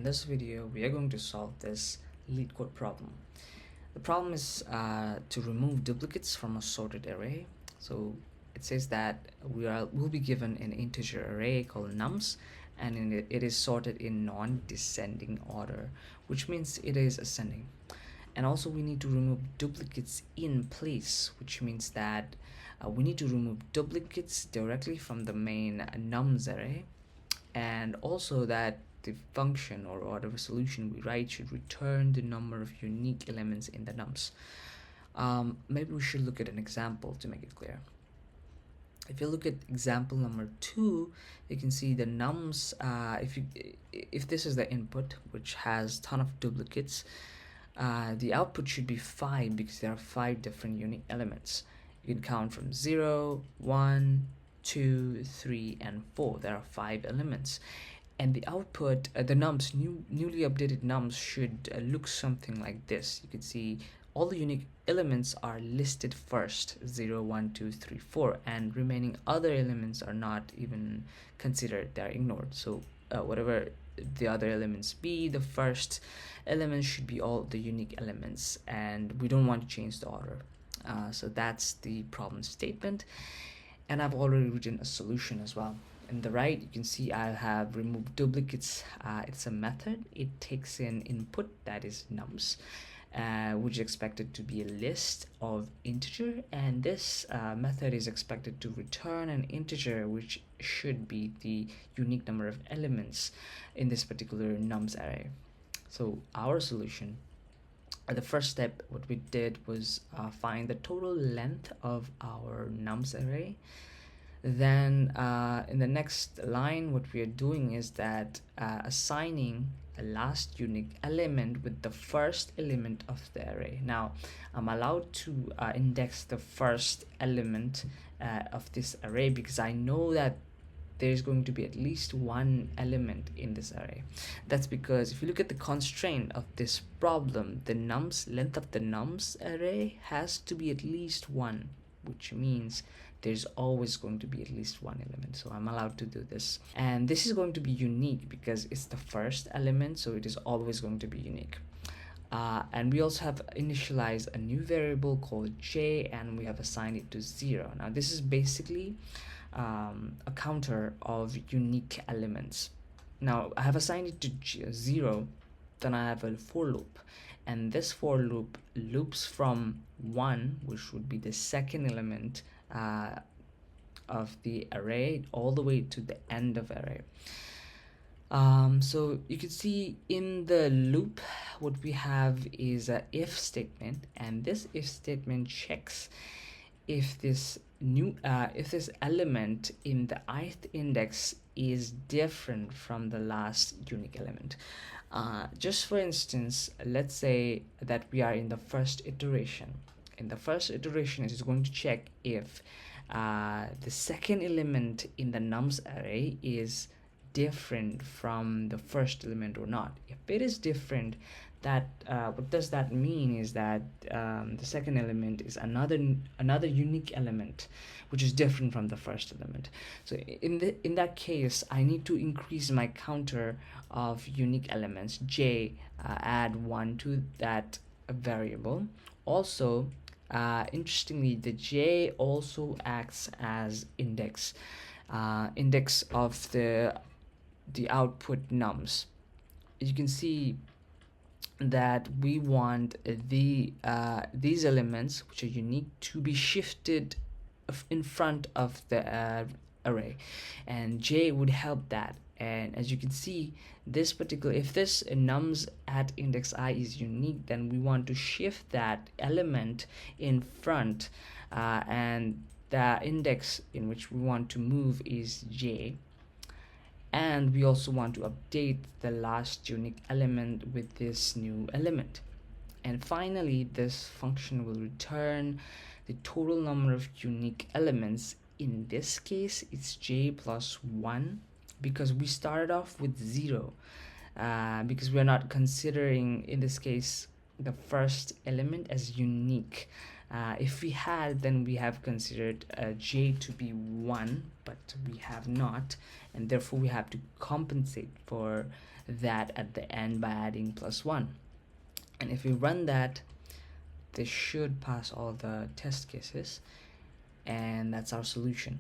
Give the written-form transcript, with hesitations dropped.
this video we are going to solve this Leetcode problem. The problem is to remove duplicates from a sorted array. So it says that we'll be given an integer array called nums, and it is sorted in non-descending order, which means it is ascending. And also we need to remove duplicates in place, which means that we need to remove duplicates directly from the main nums array, and also that the function or whatever solution we write should return the number of unique elements in the nums. Maybe we should look at an example to make it clear. If you look at example number 2, you can see the nums. If this is the input, which has ton of duplicates, the output should be 5 because there are 5 different unique elements. You can count from 0, 1, 2, 3, and 4. There are 5 elements, and the output, the nums, newly updated nums should look something like this. You can see all the unique elements are listed first, 0, 1, 2, 3, 4, and remaining other elements are not even considered, they're ignored. So whatever the other elements be, the first element should be all the unique elements, and we don't want to change the order. So that's the problem statement, and I've already written a solution as well. In the right, you can see I have removed duplicates. It's a method. It takes in input, that is nums, which is expected to be a list of integer, and this method is expected to return an integer which should be the unique number of elements in this particular nums array. So our solution, the first step, what we did was find the total length of our nums array. Then in the next line, what we are doing is that assigning a last unique element with the first element of the array. Now I'm allowed to index the first element of this array because I know that there's going to be at least one element in this array. That's because if you look at the constraint of this problem, the length of the nums array has to be at least 1, which means there's always going to be at least one element. So I'm allowed to do this, and this is going to be unique because it's the first element, so it is always going to be unique. And we also have initialized a new variable called j, and we have assigned it to 0. Now this is basically a counter of unique elements. Now I have assigned it to 0, then I have a for loop, and this for loop loops from 1, which would be the second element of the array, all the way to the end of array. So you can see in the loop what we have is a if statement, and this if statement checks if this element in the ith index is different from the last unique element. Just for instance, let's say that we are in the first iteration. In the first iteration, it is going to check if the second element in the nums array is different from the first element or not. If it is different, that what does that mean is that the second element is another unique element which is different from the first element. So in that case, I need to increase my counter of unique elements, j, add 1 to that variable. Also, interestingly, the j also acts as index of the output nums. You can see that we want these elements which are unique to be shifted in front of the array, and j would help that. And as you can see, this particular, if this nums at index I is unique, then we want to shift that element in front, and the index in which we want to move is j. And we also want to update the last unique element with this new element. And finally, this function will return the total number of unique elements. In this case, it's j plus 1 because we started off with 0, because we're not considering, in this case, the first element as unique. If we had, then we have considered j to be 1, but we have not, and therefore we have to compensate for that at the end by adding +1. And if we run that, this should pass all the test cases, and that's our solution.